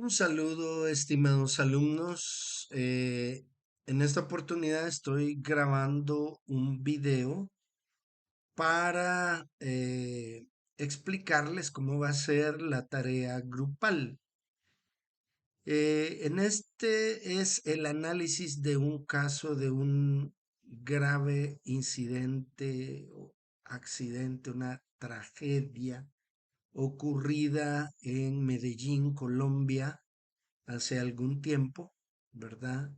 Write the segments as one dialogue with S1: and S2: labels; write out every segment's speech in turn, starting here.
S1: Un saludo, estimados alumnos. En esta oportunidad estoy grabando un video para explicarles cómo va a ser la tarea grupal. En este es el análisis de un caso de un grave incidente o accidente, una tragedia ocurrida en Medellín, Colombia hace algún tiempo, ¿verdad?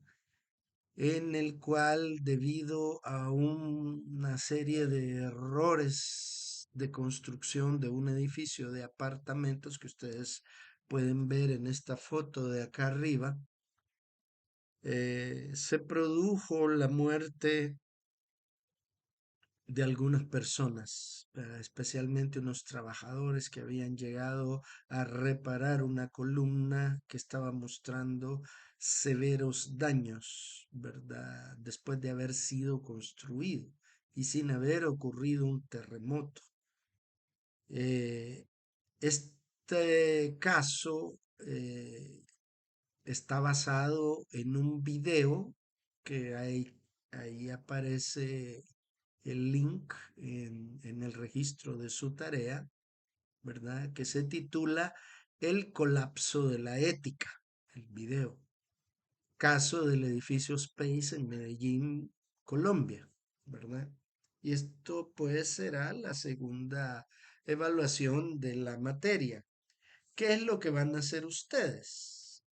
S1: En el cual, debido a una serie de errores de construcción de un edificio de apartamentos que ustedes pueden ver en esta foto de acá arriba, se produjo la muerte de algunas personas, especialmente unos trabajadores que habían llegado a reparar una columna que estaba mostrando severos daños, ¿verdad? Después de haber sido construido y sin haber ocurrido un terremoto. Eh, este caso está basado en un video que ahí aparece el link en el registro de su tarea, ¿verdad? Que se titula El colapso de la ética, el video. Caso del edificio Space en Medellín, Colombia, ¿verdad? Y esto pues será la segunda evaluación de la materia. ¿Qué es lo que van a hacer ustedes?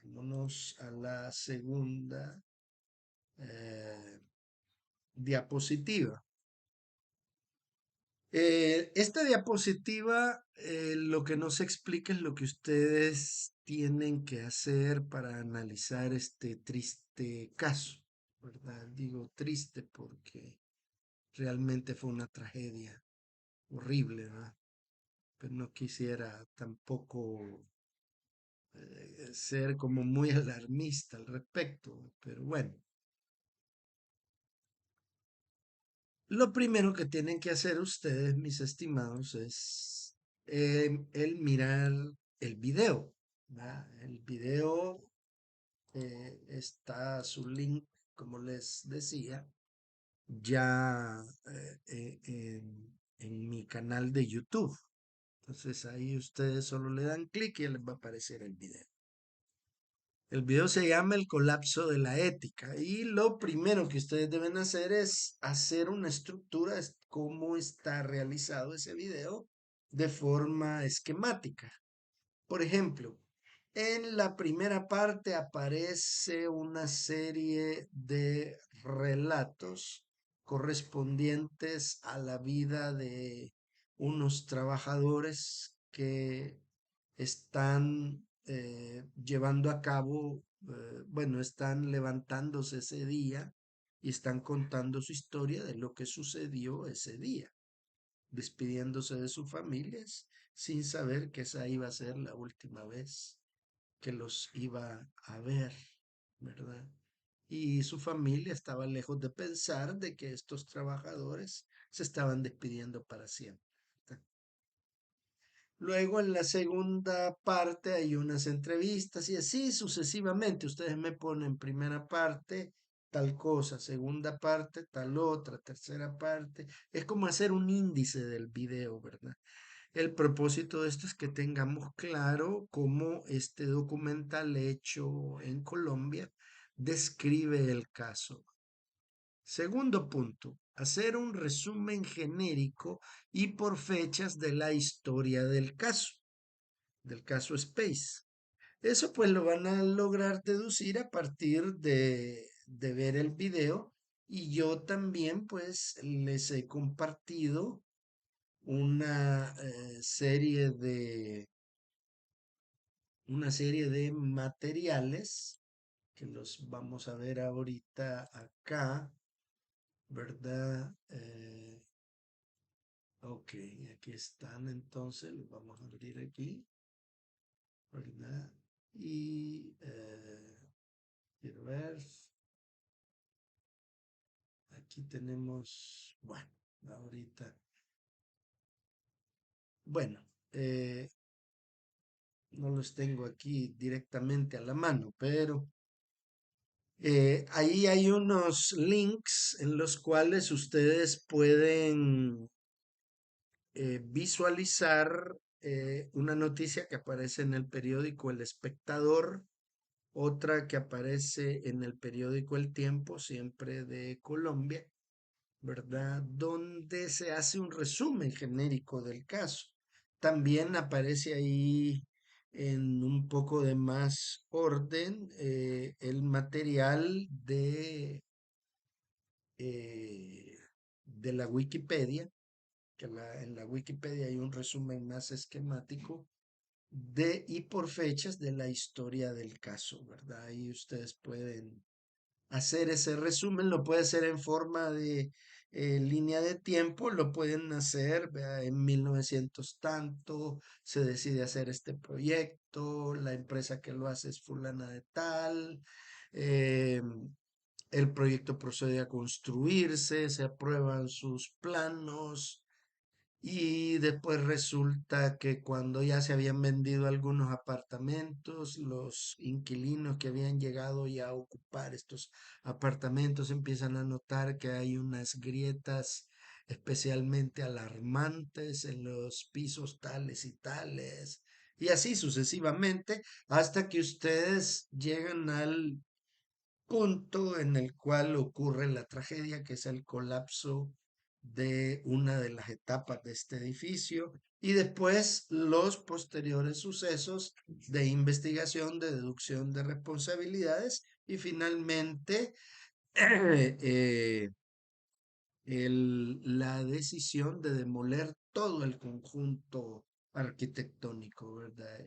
S1: Vámonos a la segunda diapositiva. Esta diapositiva lo que nos explica es lo que ustedes tienen que hacer para analizar este triste caso, ¿verdad? Digo triste porque realmente fue una tragedia horrible, ¿verdad? Pero no quisiera tampoco ser como muy alarmista al respecto, pero bueno. Lo primero que tienen que hacer ustedes, mis estimados, es el mirar el video, ¿verdad? El video está su link, como les decía, ya en mi canal de YouTube. Entonces ahí ustedes solo le dan clic y les va a aparecer el video. El video se llama El colapso de la ética y lo primero que ustedes deben hacer es hacer una estructura de cómo está realizado ese video de forma esquemática. Por ejemplo, en la primera parte aparece una serie de relatos correspondientes a la vida de unos trabajadores que están llevando a cabo, bueno, están levantándose ese día y están contando su historia de lo que sucedió ese día, despidiéndose de sus familias sin saber que esa iba a ser la última vez que los iba a ver, ¿verdad? Y su familia estaba lejos de pensar de que estos trabajadores se estaban despidiendo para siempre. Luego en la segunda parte hay unas entrevistas y así sucesivamente. Ustedes me ponen primera parte tal cosa, segunda parte tal otra, tercera parte. Es como hacer un índice del video, ¿verdad? El propósito de esto es que tengamos claro cómo este documental hecho en Colombia describe el caso. Segundo punto, hacer un resumen genérico y por fechas de la historia del caso Space. Eso pues lo van a lograr deducir a partir de ver el video y yo también pues les he compartido una serie de materiales que los vamos a ver ahorita acá, ¿verdad? Ok, aquí están entonces, los vamos a abrir aquí, ¿verdad? Y quiero ver, aquí tenemos, bueno, ahorita, bueno, eh, no los tengo aquí directamente a la mano, pero ahí hay unos links en los cuales ustedes pueden visualizar una noticia que aparece en el periódico El Espectador, otra que aparece en el periódico El Tiempo, siempre de Colombia, ¿verdad? Donde se hace un resumen genérico del caso. También aparece ahí en un poco de más orden el material eh, de la Wikipedia, que en la Wikipedia hay un resumen más esquemático y por fechas de la historia del caso, ¿verdad? Ahí ustedes pueden hacer ese resumen, lo puede hacer en forma de línea de tiempo, lo pueden hacer, vea, en 1900 tanto, se decide hacer este proyecto, la empresa que lo hace es fulana de tal, eh, el proyecto procede a construirse, se aprueban sus planos, y después resulta que cuando ya se habían vendido algunos apartamentos, los inquilinos que habían llegado ya a ocupar estos apartamentos empiezan a notar que hay unas grietas especialmente alarmantes en los pisos tales y tales. Y así sucesivamente, hasta que ustedes llegan al punto en el cual ocurre la tragedia, que es el colapso de una de las etapas de este edificio y después los posteriores sucesos de investigación, de deducción de responsabilidades y finalmente eh, la decisión de demoler todo el conjunto arquitectónico, ¿verdad?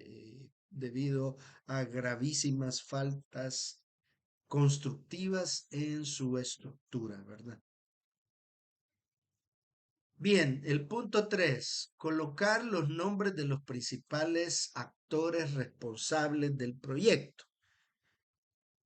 S1: Debido a gravísimas faltas constructivas en su estructura, ¿verdad? Bien, el punto 3, colocar los nombres de los principales actores responsables del proyecto.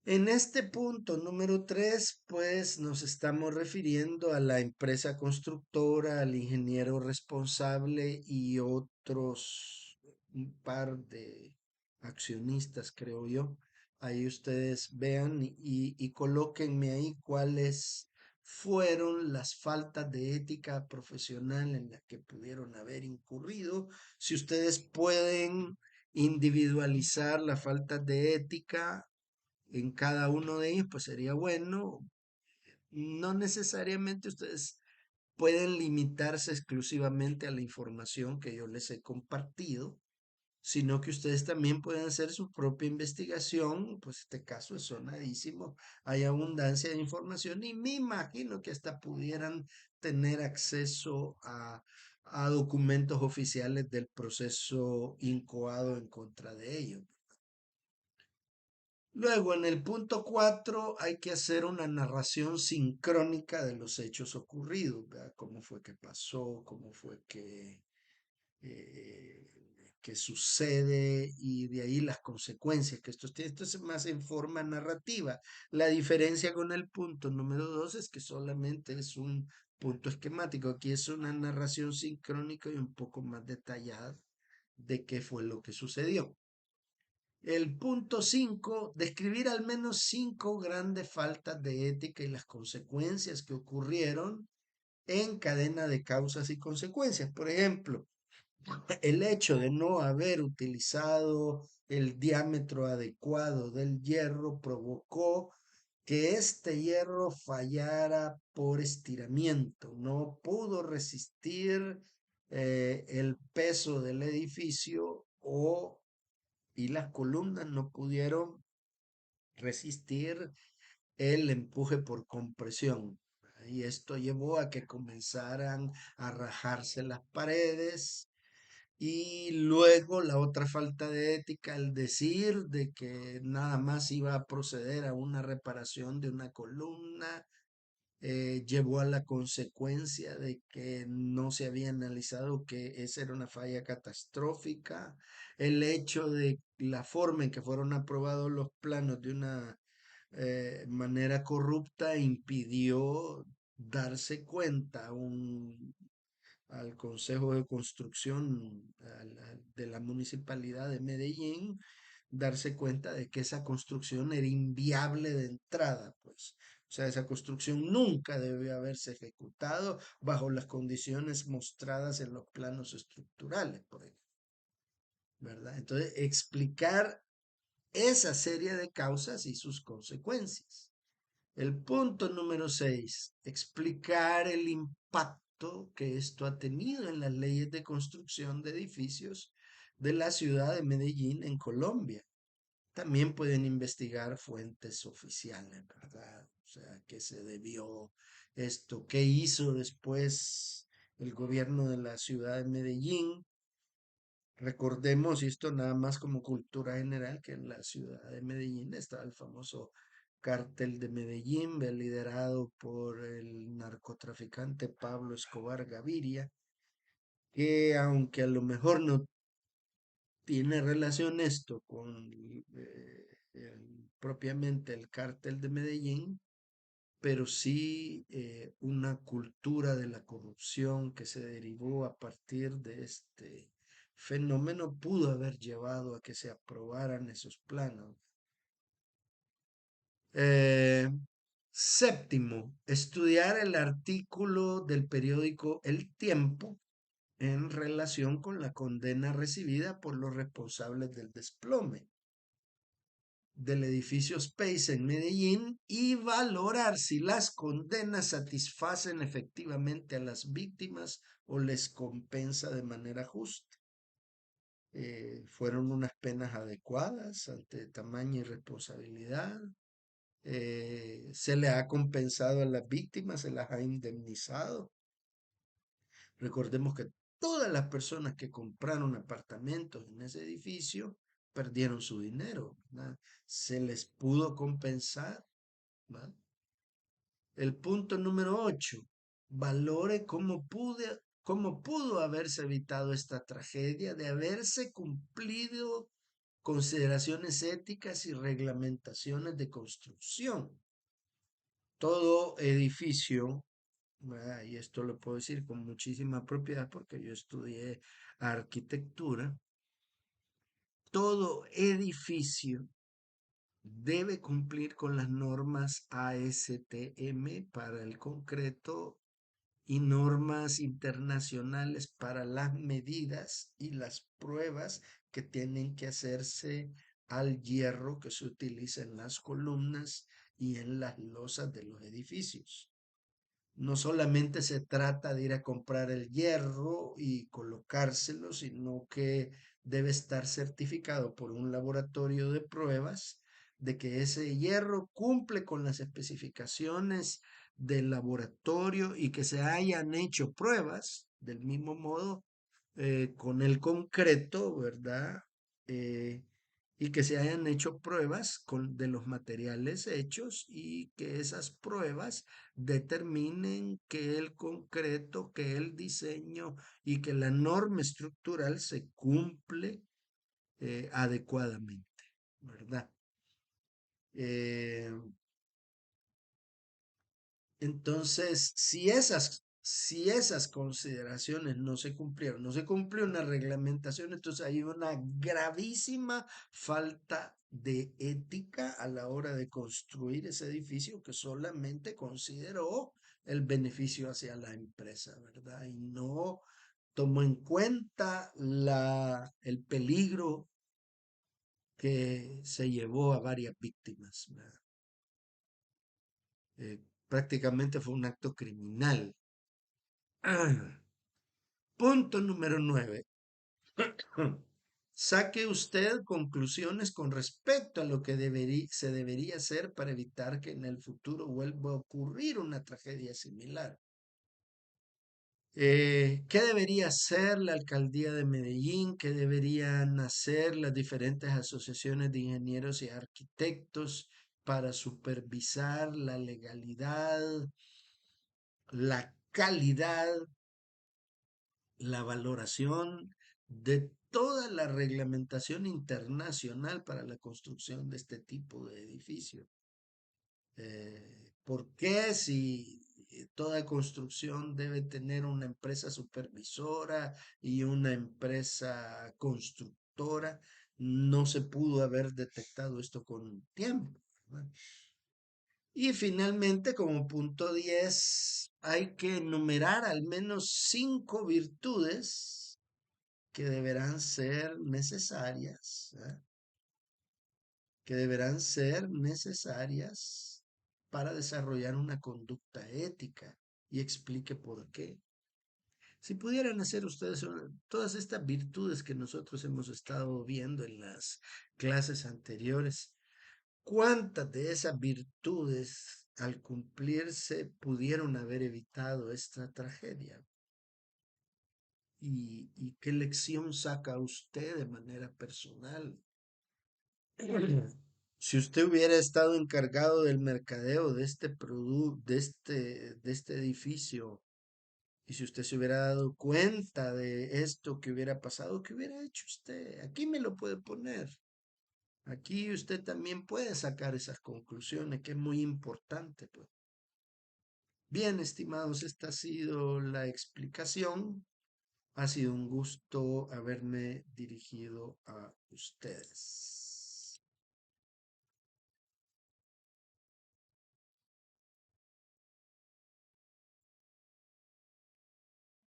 S1: En este punto número 3, pues nos estamos refiriendo a la empresa constructora, al ingeniero responsable y otros, un par de accionistas, creo yo. Ahí ustedes vean y colóquenme ahí cuáles fueron las faltas de ética profesional en las que pudieron haber incurrido. Si ustedes pueden individualizar las faltas de ética en cada uno de ellos, pues sería bueno. No necesariamente ustedes pueden limitarse exclusivamente a la información que yo les he compartido, sino que ustedes también pueden hacer su propia investigación. Pues este caso es sonadísimo, hay abundancia de información y me imagino que hasta pudieran tener acceso a documentos oficiales del proceso incoado en contra de ellos. Luego, en el punto 4 hay que hacer una narración sincrónica de los hechos ocurridos, ¿verdad? Cómo fue que pasó, cómo fue eh, que sucede y de ahí las consecuencias que esto tiene. Esto es más en forma narrativa. La diferencia con el punto número 2 es que solamente es un punto esquemático. Aquí es una narración sincrónica y un poco más detallada de qué fue lo que sucedió. El punto 5, describir al menos 5 grandes faltas de ética y las consecuencias que ocurrieron en cadena de causas y consecuencias. Por ejemplo, el hecho de no haber utilizado el diámetro adecuado del hierro provocó que este hierro fallara por estiramiento, no pudo resistir el peso del edificio y las columnas no pudieron resistir el empuje por compresión. Y esto llevó a que comenzaran a rajarse las paredes. Y luego la otra falta de ética, el decir de que nada más iba a proceder a una reparación de una columna, llevó a la consecuencia de que no se había analizado que esa era una falla catastrófica. El hecho de la forma en que fueron aprobados los planos de una manera corrupta impidió darse cuenta al Consejo de Construcción de la Municipalidad de Medellín, darse cuenta de que esa construcción era inviable de entrada, pues. O sea, esa construcción nunca debió haberse ejecutado bajo las condiciones mostradas en los planos estructurales, por ejemplo, ¿verdad? Entonces, explicar esa serie de causas y sus consecuencias. El punto número 6, explicar el impacto que esto ha tenido en las leyes de construcción de edificios de la ciudad de Medellín en Colombia. También pueden investigar fuentes oficiales, ¿verdad? O sea, qué se debió esto, qué hizo después el gobierno de la ciudad de Medellín. Recordemos, y esto nada más como cultura general, que en la ciudad de Medellín estaba el famoso cártel de Medellín, liderado por el narcotraficante Pablo Escobar Gaviria, que aunque a lo mejor no tiene relación esto con propiamente el cártel de Medellín, pero sí una cultura de la corrupción que se derivó a partir de este fenómeno pudo haber llevado a que se aprobaran esos planos. Eh, Séptimo, estudiar el artículo del periódico El Tiempo en relación con la condena recibida por los responsables del desplome del edificio Space en Medellín y valorar si las condenas satisfacen efectivamente a las víctimas o les compensa de manera justa. ¿Fueron unas penas adecuadas ante tamaño y responsabilidad? ¿Se le ha compensado a las víctimas? ¿Se las ha indemnizado? Recordemos que todas las personas que compraron apartamentos en ese edificio perdieron su dinero, ¿verdad? Se les pudo compensar, ¿verdad? El punto número 8. Valore cómo pudo haberse evitado esta tragedia de haberse cumplido consideraciones éticas y reglamentaciones de construcción. Todo edificio, ¿verdad? Y esto lo puedo decir con muchísima propiedad porque yo estudié arquitectura, todo edificio debe cumplir con las normas ASTM para el concreto y normas internacionales para las medidas y las pruebas que tienen que hacerse al hierro que se utiliza en las columnas y en las losas de los edificios. No solamente se trata de ir a comprar el hierro y colocárselo, sino que debe estar certificado por un laboratorio de pruebas de que ese hierro cumple con las especificaciones del laboratorio y que se hayan hecho pruebas del mismo modo con el concreto, ¿verdad? Eh, y que se hayan hecho pruebas de los materiales hechos y que esas pruebas determinen que el concreto, que el diseño y que la norma estructural se cumple adecuadamente, ¿verdad? Eh, entonces, si esas consideraciones no se cumplieron, no se cumplió una reglamentación, entonces hay una gravísima falta de ética a la hora de construir ese edificio que solamente consideró el beneficio hacia la empresa, ¿verdad? Y no tomó en cuenta el peligro que se llevó a varias víctimas, ¿verdad? Prácticamente fue un acto criminal. Punto número 9. Saque usted conclusiones con respecto a lo que se debería hacer para evitar que en el futuro vuelva a ocurrir una tragedia similar. ¿Qué debería hacer la alcaldía de Medellín? ¿Qué deberían hacer las diferentes asociaciones de ingenieros y arquitectos para supervisar la legalidad, la calidad, la valoración de toda la reglamentación internacional para la construcción de este tipo de edificios? ¿Por qué si toda construcción debe tener una empresa supervisora y una empresa constructora. No se pudo haber detectado esto con tiempo, ¿verdad? Y finalmente, como punto 10, hay que enumerar al menos 5 virtudes que deberán ser necesarias, ¿eh? Que deberán ser necesarias para desarrollar una conducta ética y explique por qué. Si pudieran hacer ustedes todas estas virtudes que nosotros hemos estado viendo en las clases anteriores, ¿cuántas de esas virtudes al cumplirse pudieron haber evitado esta tragedia? ¿Y qué lección saca usted de manera personal? Si usted hubiera estado encargado del mercadeo de este producto, de este edificio, y si usted se hubiera dado cuenta de esto que hubiera pasado, ¿qué hubiera hecho usted? Aquí me lo puede poner. Aquí usted también puede sacar esas conclusiones, que es muy importante, pues. Bien, estimados, esta ha sido la explicación. Ha sido un gusto haberme dirigido a ustedes.